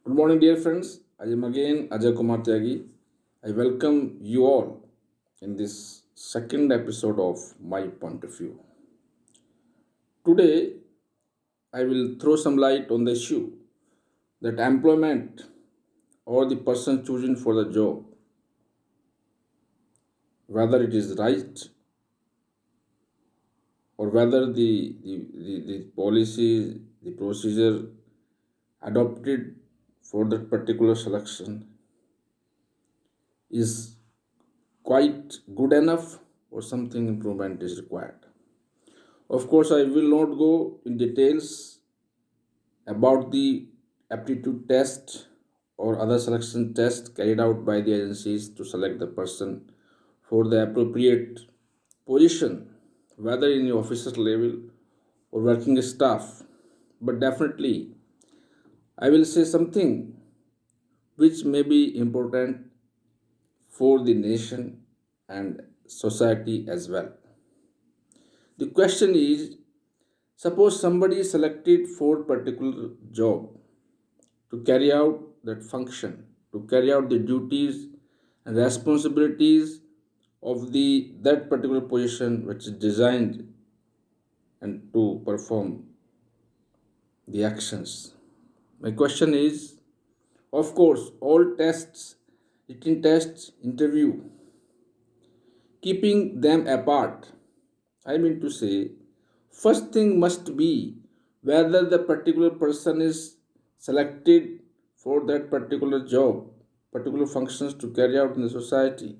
Good morning, dear friends. I am again Ajay Kumar Tyagi. I welcome you all in this second episode of My Point of View. Today, I will throw some light on the issue that employment or the person choosing for the job, whether it is right or whether the policy, the procedure adopted for that particular selection is quite good enough or something improvement is required. Of course, I will not go in details about the aptitude test or other selection test carried out by the agencies to select the person for the appropriate position, whether in the officer level or working staff. But definitely, I will say something which may be important for the nation and society as well. The question is, suppose somebody is selected for particular job to carry out that function, to carry out the duties and responsibilities of the that particular position which is designed and to perform the actions. My question is, of course, all tests, written tests, interview, keeping them apart. I mean to say, first thing must be whether the particular person is selected for that particular job, particular functions to carry out in the society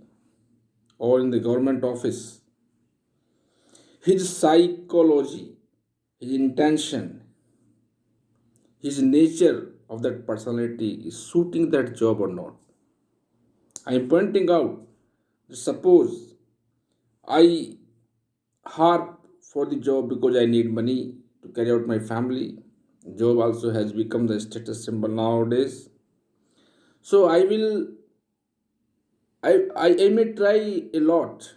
or in the government office. His psychology, his intention, his nature of that personality is suiting that job or not. I am pointing out that suppose I harp for the job because I need money to carry out my family. Job also has become the status symbol nowadays. So I may try a lot.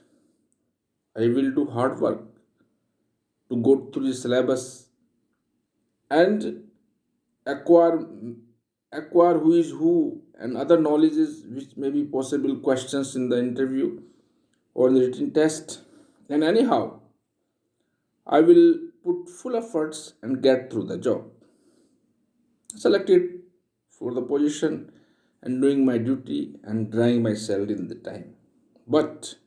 I will do hard work to go through the syllabus and acquire acquire who is who and other knowledges which may be possible questions in the interview or in the written test. And anyhow, I will put full efforts and get through the job. Selected for the position and doing my duty and trying my salary in the time. But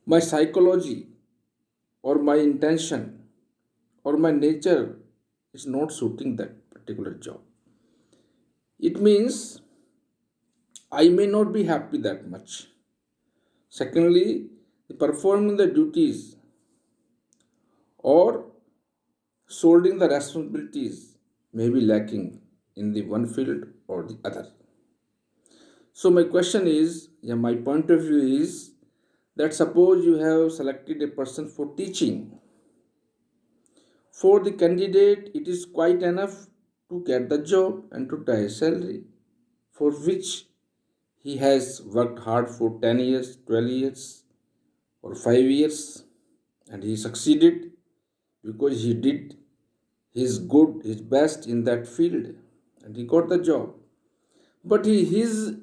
my psychology or my intention or my nature is not suiting that particular job. It means I may not be happy that much. Secondly, performing the duties or shouldering the responsibilities may be lacking in the one field or the other. So my question is, my point of view is that suppose you have selected a person for teaching. For the candidate, it is quite enough to get the job and to tie a salary for which he has worked hard for 10 years, 12 years, or 5 years, and he succeeded because he did his best in that field and he got the job. But his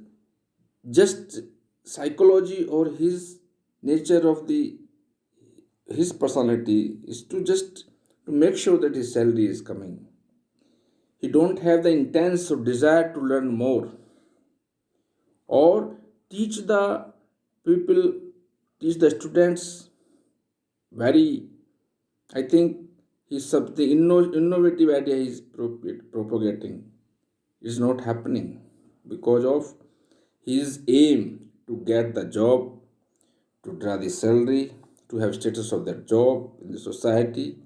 just psychology or his nature of the his personality is to just to make sure that his salary is coming. He don't have the intense or desire to learn more or teach the people, teach the students very. I think his the innovative idea he is propagating is not happening because of his aim to get the job, to draw the salary, to have status of that job in the society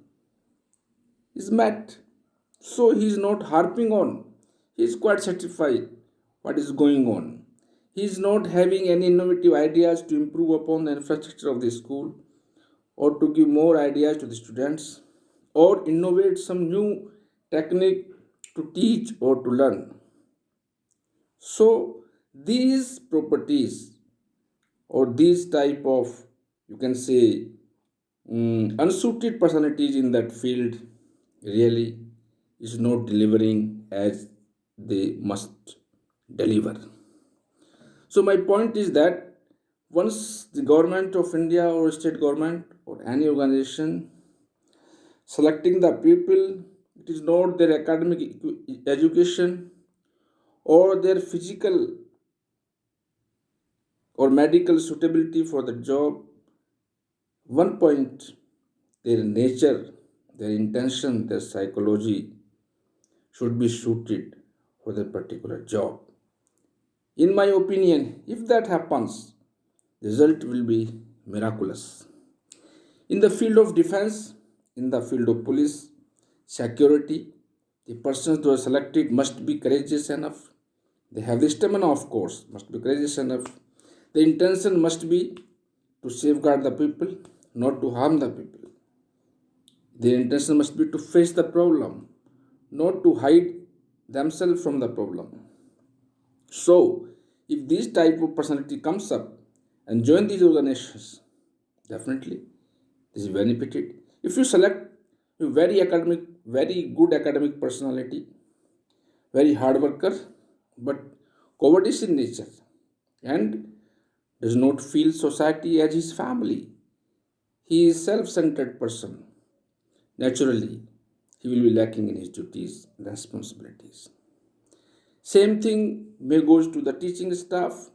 is met. So he is not harping on. He is quite satisfied what is going on. He is not having any innovative ideas to improve upon the infrastructure of the school or to give more ideas to the students or innovate some new technique to teach or to learn. So these properties or these type of, you can say, unsuited personalities in that field really is not delivering as they must deliver. So my point is that once the government of India or state government or any organization selecting the people, it is not their academic education or their physical or medical suitability for the job. One point, their nature, their intention, their psychology should be suited for the particular job. In my opinion, if that happens, the result will be miraculous. In the field of defense, in the field of police, security, the persons who are selected must be courageous enough. They have the stamina, of course, must be courageous enough. The intention must be to safeguard the people, not to harm the people. Their intention must be to face the problem, not to hide themselves from the problem. So, if this type of personality comes up and join these organizations, definitely this is benefited. If you select a very academic, very good academic personality, very hard worker, but cowardice in nature, and does not feel society as his family, he is self-centered person. Naturally, he will be lacking in his duties and responsibilities. Same thing may goes to the teaching staff.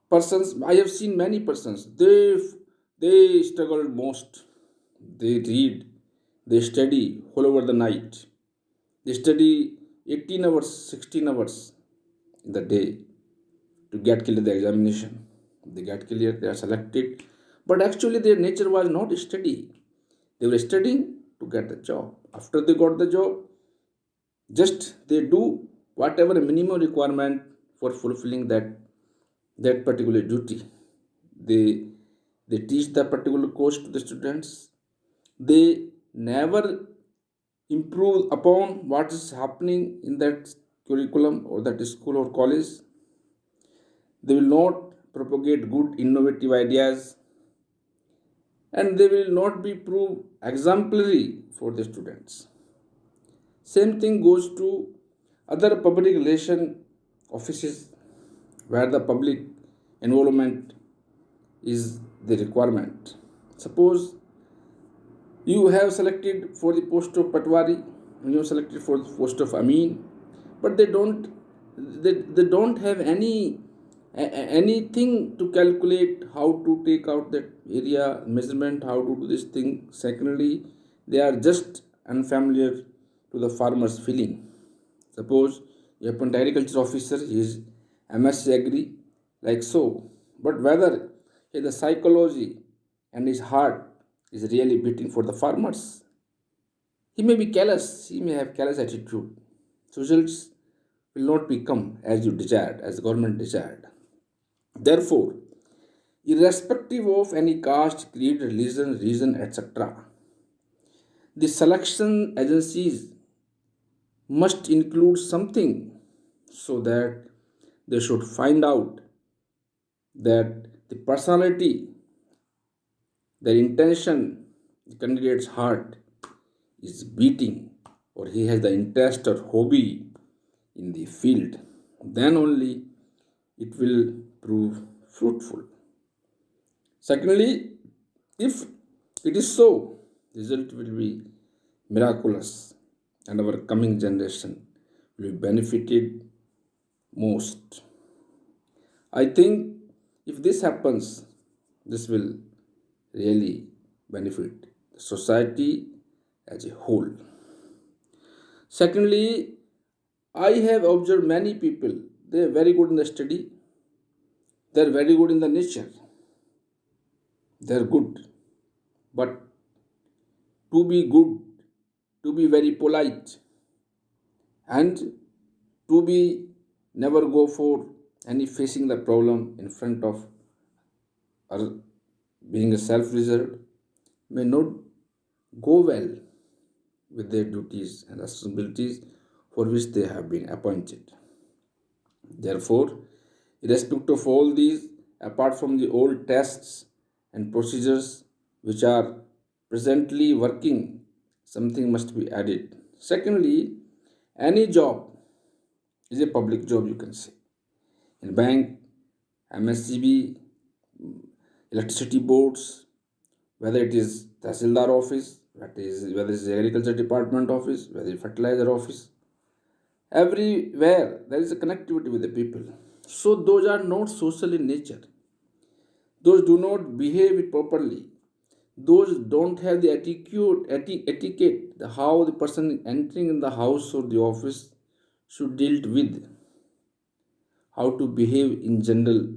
Persons, I have seen many persons, they struggle most. They read, they study all over the night. They study 18 hours, 16 hours in the day to get clear the examination. They get clear, they are selected, but actually their nature was not study. They were studying to get the job. After they got the job, just they do whatever minimum requirement for fulfilling that particular duty. They they teach the particular course to the students. They never improve upon what is happening in that curriculum or that school or college. They will not propagate good innovative ideas, and they will not be proved exemplary for the students. Same thing goes to other public relation offices where the public involvement is the requirement. Suppose you have selected for the post of Patwari, and you have selected for the post of Amin, but they don't have anything to calculate how to take out that area measurement, how to do this thing. Secondly, they are just unfamiliar to the farmer's feeling. Suppose you appoint agriculture officer, he is MSc Agri, like so. But whether the psychology and his heart is really beating for the farmers, he may be callous, he may have callous attitude. So results will not become as you desired, as the government desired. Therefore, irrespective of any caste, creed, religion, reason, etc., the selection agencies must include something so that they should find out that the personality, the intention, the candidate's heart is beating, or he has the interest or hobby in the field. Then only it will prove fruitful. Secondly, if it is so, the result will be miraculous, and our coming generation will be benefited most. I think if this happens, this will really benefit the society as a whole. Secondly, I have observed many people, they are very good in the study, they are very good in the nature, they are good, but to be good, to be very polite, and to be never go for any facing the problem in front of, or being a self reserved, may not go well with their duties and responsibilities for which they have been appointed. Therefore, irrespective of all these, apart from the old tests and procedures which are presently working, something must be added. Secondly, any job, is a public job, you can say. In bank, MSCB, electricity boards, whether it is Tahsildar office, whether it is agriculture department office, whether it is fertilizer office, everywhere there is a connectivity with the people. So those are not social in nature. Those do not behave properly. Those don't have the etiquette, the how the person entering in the house or the office should deal with, how to behave in general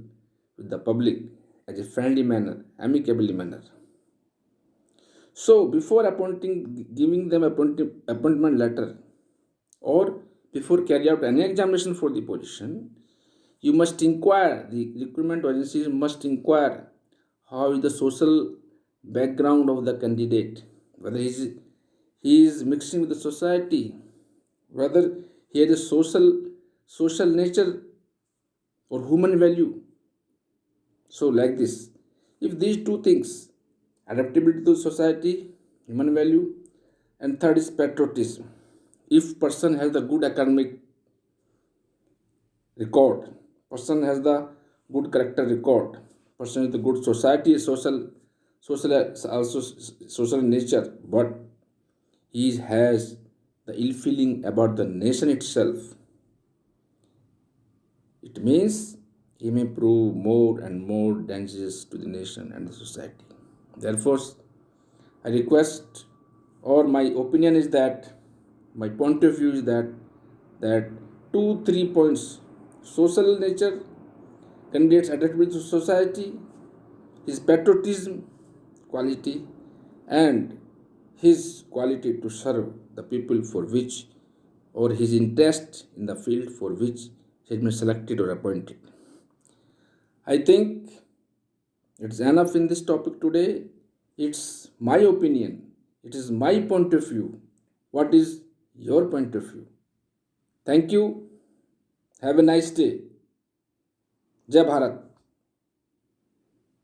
with the public as a friendly manner, amicably manner. So before giving them appointment letter, or before carry out any examination for the position, you must inquire. The recruitment agencies must inquire how is the social background of the candidate, whether he is mixing with the society, whether he has a social nature or human value. So like this, if these two things, adaptability to society, human value, and third is patriotism. If person has the good academic record, person has the good character record, person has the good society, also social nature, but he has the ill feeling about the nation itself, it means he may prove more and more dangerous to the nation and the society. Therefore, I request, or my opinion is that, my point of view is that 2 3 points: social nature, candidates adaptability to society, his patriotism quality, and his quality to serve the people for which, or his interest in the field for which he has been selected or appointed. I think it's enough in this topic today. It's my opinion. It is my point of view. What is your point of view? Thank you. Have a nice day. Jai Bharat.